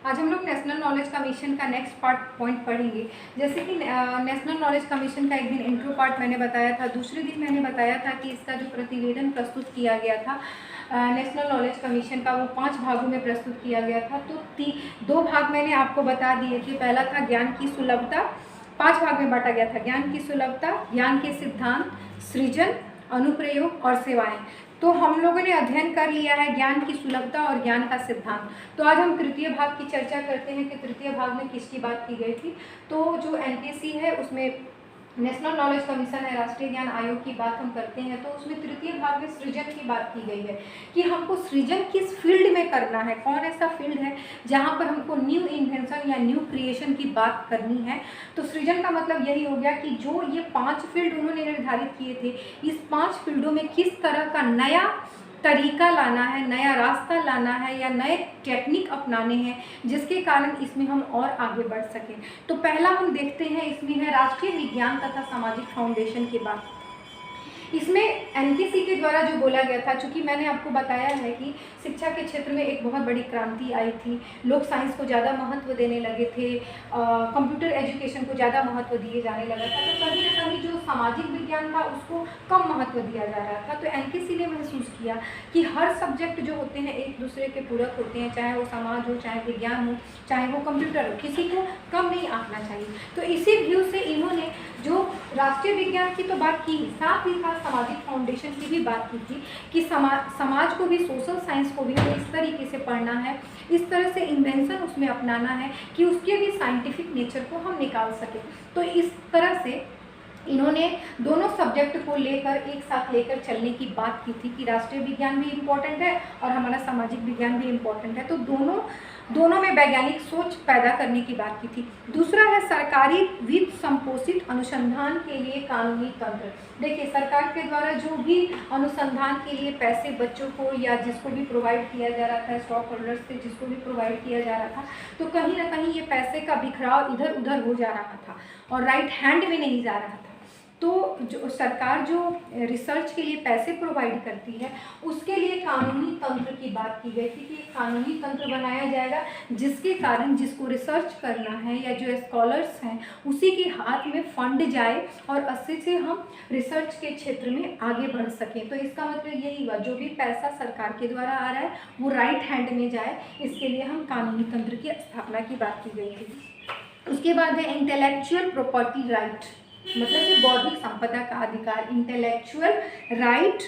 आज हम लोग नेशनल नॉलेज कमीशन का नेक्स्ट पॉइंट पढ़ेंगे। जैसे कि नेशनल नॉलेज कमीशन का एक दिन इंट्रो पार्ट मैंने बताया था, दूसरे दिन मैंने बताया था कि इसका जो प्रतिवेदन प्रस्तुत किया गया था नेशनल नॉलेज कमीशन का, वो 5 भागों में प्रस्तुत किया गया था। तो 2 भाग मैंने आपको बता दिए थे। पहला था ज्ञान की सुलभता, 5 भाग में बांटा गया था। ज्ञान की सुलभता, ज्ञान के सिद्धांत, सृजन, अनुप्रयोग और सेवाएं। तो हम लोगों ने अध्ययन कर लिया है ज्ञान की सुलभता और ज्ञान का सिद्धांत। तो आज हम तृतीय भाग की चर्चा करते हैं कि तृतीय भाग में किसकी बात की गई थी। तो जो एनकेसी है उसमें नेशनल नॉलेज कमीशन है, राष्ट्रीय ज्ञान आयोग की बात हम करते हैं। तो उसमें तृतीय भाग में सृजन की बात की गई है कि हमको सृजन किस फील्ड में करना है, कौन ऐसा फील्ड है जहाँ पर हमको न्यू इन्वेंशन या न्यू क्रिएशन की बात करनी है। तो सृजन का मतलब यही हो गया कि जो ये 5 फील्ड उन्होंने निर्धारित किए थे, इस 5 फील्डों में किस तरह का नया तरीका लाना है, नया रास्ता लाना है या नए टेक्निक अपनाने हैं जिसके कारण इसमें हम और आगे बढ़ सकें। तो पहला हम देखते हैं, इसमें है राष्ट्रीय विज्ञान तथा सामाजिक फाउंडेशन की बात। इसमें एनकेसी के द्वारा जो बोला गया था, चूँकि मैंने आपको बताया है कि शिक्षा के क्षेत्र में एक बहुत बड़ी क्रांति आई थी, लोग साइंस को ज़्यादा महत्व देने लगे थे, कंप्यूटर एजुकेशन को ज़्यादा महत्व दिए जाने लगा था। तो कहीं ना कहीं जो सामाजिक विज्ञान था उसको कम महत्व दिया जा रहा था। तो एनकेसी ने महसूस किया कि हर सब्जेक्ट जो होते हैं एक दूसरे के पूरक होते हैं, चाहे वो समाज हो, चाहे विज्ञान हो, चाहे वो कंप्यूटर हो, किसी को कम नहीं आंकना चाहिए। तो इसी व्यू से इन्होंने जो राष्ट्रीय विज्ञान की तो बात की, साथ ही साथ सामाजिक फाउंडेशन की भी बात की थी कि समाज को भी, सोशल साइंस को भी इस तरीके से पढ़ना है, इस तरह से इन्वेंशन उसमें अपनाना है कि उसके भी साइंटिफिक नेचर को हम निकाल सकें। तो इस तरह से इन्होंने दोनों सब्जेक्ट को लेकर एक साथ लेकर चलने की बात की थी कि राष्ट्रीय विज्ञान भी इम्पोर्टेंट है और हमारा सामाजिक विज्ञान भी इम्पोर्टेंट है। तो दोनों में वैज्ञानिक सोच पैदा करने की बात की थी। दूसरा है सरकारी वित्त संपोषित अनुसंधान के लिए कानूनी तंत्र। देखिए, सरकार के द्वारा जो भी अनुसंधान के लिए पैसे बच्चों को या जिसको भी प्रोवाइड किया जा रहा था, स्टॉक होल्डर्स से जिसको भी प्रोवाइड किया जा रहा था, तो कहीं ना कहीं ये पैसे का बिखराव इधर उधर हो जा रहा था और राइट हैंड में नहीं जा रहा था। तो जो सरकार जो रिसर्च के लिए पैसे प्रोवाइड करती है उसके लिए कानूनी तंत्र की बात की गई थी कि एक कानूनी तंत्र बनाया जाएगा जिसके कारण जिसको रिसर्च करना है या जो स्कॉलर्स हैं उसी के हाथ में फंड जाए और अच्छे से हम रिसर्च के क्षेत्र में आगे बढ़ सकें। तो इसका मतलब यही हुआ, जो भी पैसा सरकार के द्वारा आ रहा है वो राइट हैंड में जाए, इसके लिए हम कानूनी तंत्र की स्थापना की बात की गई थी। उसके बाद है इंटेलेक्चुअल प्रॉपर्टी राइट, मतलब कि बौद्धिक संपदा का अधिकार, intellectual right,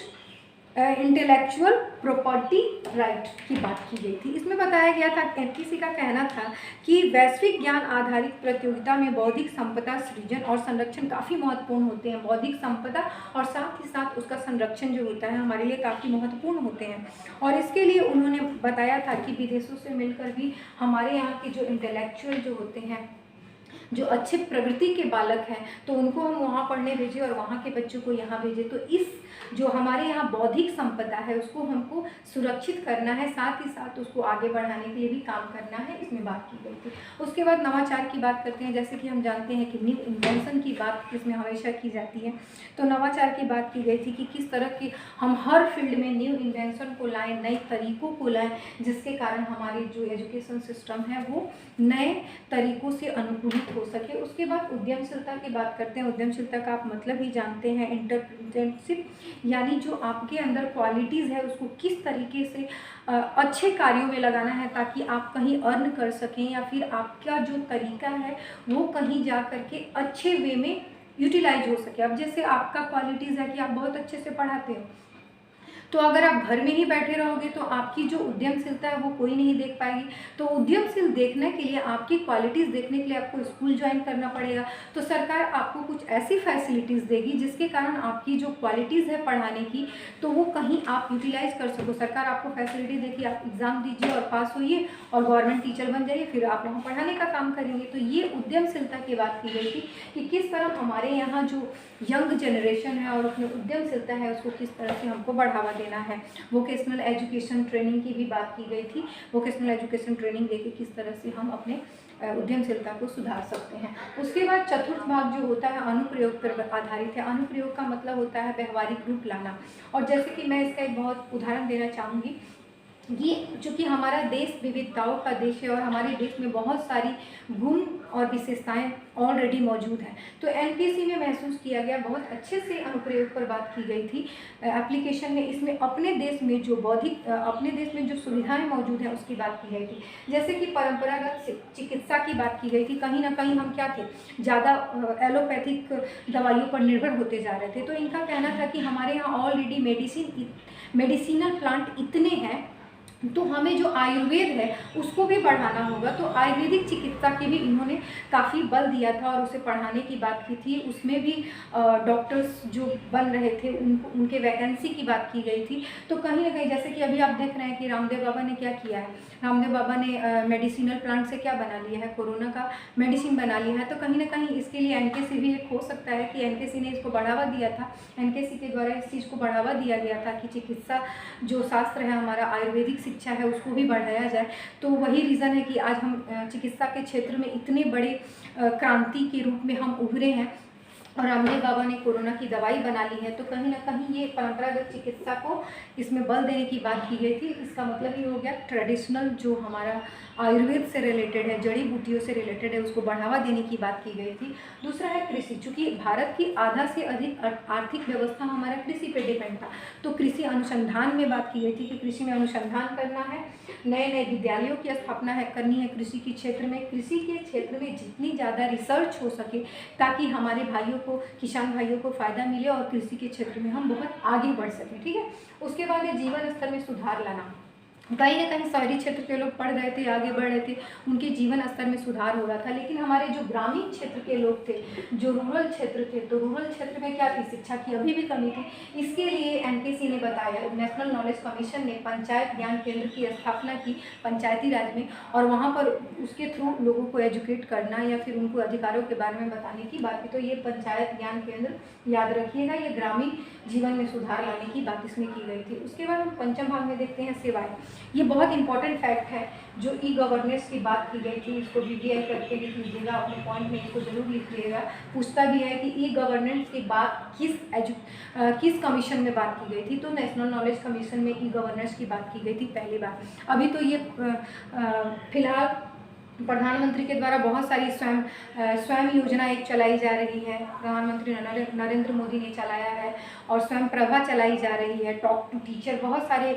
intellectual property right की बात की गई थी। इसमें बताया गया था, एनकेसी का कहना था कि वैश्विक ज्ञान आधारित प्रतियोगिता में बौद्धिक संपदा सृजन और संरक्षण काफ़ी महत्वपूर्ण होते हैं। बौद्धिक संपदा और साथ ही साथ उसका संरक्षण जो होता है हमारे लिए काफ़ी महत्वपूर्ण होते हैं। और इसके लिए उन्होंने बताया था कि विदेशों से मिलकर भी हमारे यहाँ के जो इंटेलेक्चुअल जो होते हैं, जो अच्छे प्रगति के बालक हैं, तो उनको हम वहाँ पढ़ने भेजें और वहाँ के बच्चों को यहाँ भेजें। तो इस जो हमारे यहाँ बौद्धिक संपदा है उसको हमको सुरक्षित करना है, साथ ही साथ उसको आगे बढ़ाने के लिए भी काम करना है, इसमें बात की गई थी। उसके बाद नवाचार की बात करते हैं। जैसे कि हम जानते हैं कि न्यू इन्वेंशन की बात इसमें हमेशा की जाती है, तो नवाचार की बात की गई थी कि किस तरह की हम हर फील्ड में न्यू इन्वेंशन को लाएँ, नए तरीक़ों को लाएँ, जिसके कारण हमारी जो एजुकेशन सिस्टम है वो नए तरीक़ों से अनुकूलित हो सके। उसके बाद उद्यमशीलता की बात करते हैं। उद्यमशीलता का आप मतलब ही जानते हैं, एंटरप्रेन्योरशिप, यानी जो आपके अंदर क्वालिटीज़ है उसको किस तरीके से अच्छे कार्यों में लगाना है ताकि आप कहीं अर्न कर सकें या फिर आपका जो तरीका है वो कहीं जा कर के अच्छे वे में यूटिलाइज हो सके। अब जैसे आपका क्वालिटीज़ है कि आप बहुत अच्छे से पढ़ाते हो, तो अगर आप घर में ही बैठे रहोगे तो आपकी जो उद्यमशीलता है वो कोई नहीं देख पाएगी। तो उद्यमशील देखने के लिए, आपकी क्वालिटीज़ देखने के लिए आपको स्कूल ज्वाइन करना पड़ेगा। तो सरकार आपको कुछ ऐसी फैसिलिटीज़ देगी जिसके कारण आपकी जो क्वालिटीज़ है पढ़ाने की, तो वो कहीं आप यूटिलाइज कर सको। सरकार आपको फैसिलिटी देगी, आप एग्ज़ाम दीजिए और पास होइए और गवर्नमेंट टीचर बन जाइए, फिर आप वहाँ पढ़ाने का काम करेंगे। तो ये उद्यमशीलता की बात की गई थी कि किस तरह हमारे यहाँ जो यंग जनरेशन है और उसमें उद्यमशीलता है उसको किस तरह से हमको बढ़ावा देना है। वोकेशनल एजुकेशन ट्रेनिंग की भी बात की गई थी। वोकेशनल एजुकेशन ट्रेनिंग देके किस तरह से हम अपने उद्यमशीलता को सुधार सकते हैं। उसके बाद चतुर्थ भाग जो होता है अनुप्रयोग पर आधारित है। अनुप्रयोग का मतलब होता है व्यवहारिक रूप लाना। और जैसे कि मैं इसका एक बहुत उदाहरण देना चाहूँगी ये चूँकि हमारा देश विविधताओं का देश है और हमारे देश में बहुत सारी गुण और विशेषताएं ऑलरेडी मौजूद हैं, तो एनपीसी में महसूस किया गया, बहुत अच्छे से अनुप्रयोग पर बात की गई थी एप्लीकेशन में। इसमें अपने देश में जो अपने देश में जो सुविधाएं मौजूद हैं उसकी बात की गई थी। जैसे कि परंपरागत चिकित्सा की बात की गई थी। कहीं ना कहीं हम क्या थे, ज़्यादा एलोपैथिक दवाइयों पर निर्भर होते जा रहे थे। तो इनका कहना था कि हमारे यहाँ ऑलरेडी मेडिसिनल प्लांट इतने हैं, तो हमें जो आयुर्वेद है उसको भी बढ़ाना होगा। तो आयुर्वेदिक चिकित्सा की भी इन्होंने काफ़ी बल दिया था और उसे पढ़ाने की बात की थी। उसमें भी डॉक्टर्स जो बन रहे थे उनके वैकेंसी की बात की गई थी। तो कहीं ना कहीं जैसे कि अभी आप देख रहे हैं कि रामदेव बाबा ने क्या किया है, रामदेव बाबा ने मेडिसिनल प्लांट से क्या बना लिया है, कोरोना का मेडिसिन बना लिया है। तो कहीं ना कहीं इसके लिए एनकेसी भी एक हो सकता है कि एनकेसी ने इसको बढ़ावा दिया था, एनकेसी के द्वारा इस चीज़ को बढ़ावा दिया गया था कि चिकित्सा जो शास्त्र है हमारा, आयुर्वेदिक शिक्षा है, उसको भी बढ़ाया जाए। तो वही रीज़न है कि आज हम चिकित्सा के क्षेत्र में इतने बड़े क्रांति के रूप में हम उभरे हैं और रामदेव बाबा ने कोरोना की दवाई बना ली है। तो कहीं ना कहीं ये परंपरागत चिकित्सा को इसमें बल देने की बात की गई थी। इसका मतलब ये हो गया ट्रेडिशनल जो हमारा आयुर्वेद से रिलेटेड है, जड़ी बूटियों से रिलेटेड है, उसको बढ़ावा देने की बात की गई थी। दूसरा है कृषि। चूँकि भारत की आधा से अधिक आर्थिक व्यवस्था हमारा कृषि पे डिपेंड था, तो कृषि अनुसंधान में बात की गई थी कि कृषि में अनुसंधान करना है, नए नए विद्यालयों की स्थापना करनी है कृषि के क्षेत्र में। कृषि के क्षेत्र में जितनी ज़्यादा रिसर्च हो सके ताकि हमारे भाइयों को, किसान भाइयों को फ़ायदा मिले और कृषि के क्षेत्र में हम बहुत आगे बढ़ सकें। ठीक है। उसके बाद है जीवन स्तर में सुधार लाना। कहीं ना कहीं शहरी क्षेत्र के लोग पढ़ रहे थे, आगे बढ़ रहे थे, उनके जीवन स्तर में सुधार हो रहा था, लेकिन हमारे जो ग्रामीण क्षेत्र के लोग थे, जो रूरल क्षेत्र थे, तो रूरल क्षेत्र में क्या थी, शिक्षा की अभी भी कमी थी। इसके लिए एनकेसी ने बताया, नेशनल नॉलेज कमीशन ने पंचायत ज्ञान केंद्र की स्थापना की पंचायती राज में, और वहाँ पर उसके थ्रू लोगों को एजुकेट करना या फिर उनको अधिकारों के बारे में बताने की बात की। तो ये पंचायत ज्ञान केंद्र याद रखिएगा, ये ग्रामीण जीवन में सुधार लाने की बात इसमें की गई थी। उसके बाद हम पंचम भाग में देखते हैं सेवाएं। ये बहुत इंपॉर्टेंट फैक्ट है, जो ई गवर्नेंस की बात की गई थी, इसको VDI करके लिख लीजिएगा, अपने पॉइंट में इसको जरूर लिख लीजिएगा। पूछता भी है कि ई गवर्नेंस की बात किस कमीशन में बात की गई थी, तो नेशनल नॉलेज कमीशन में ई गवर्नेंस की बात की गई थी पहली बार। अभी तो ये फिलहाल प्रधानमंत्री के द्वारा बहुत सारी स्वयं योजना एक चलाई जा रही है, प्रधानमंत्री नरेंद्र मोदी ने चलाया है, और स्वयं प्रभा चलाई जा रही है, टॉक टू टीचर, बहुत सारे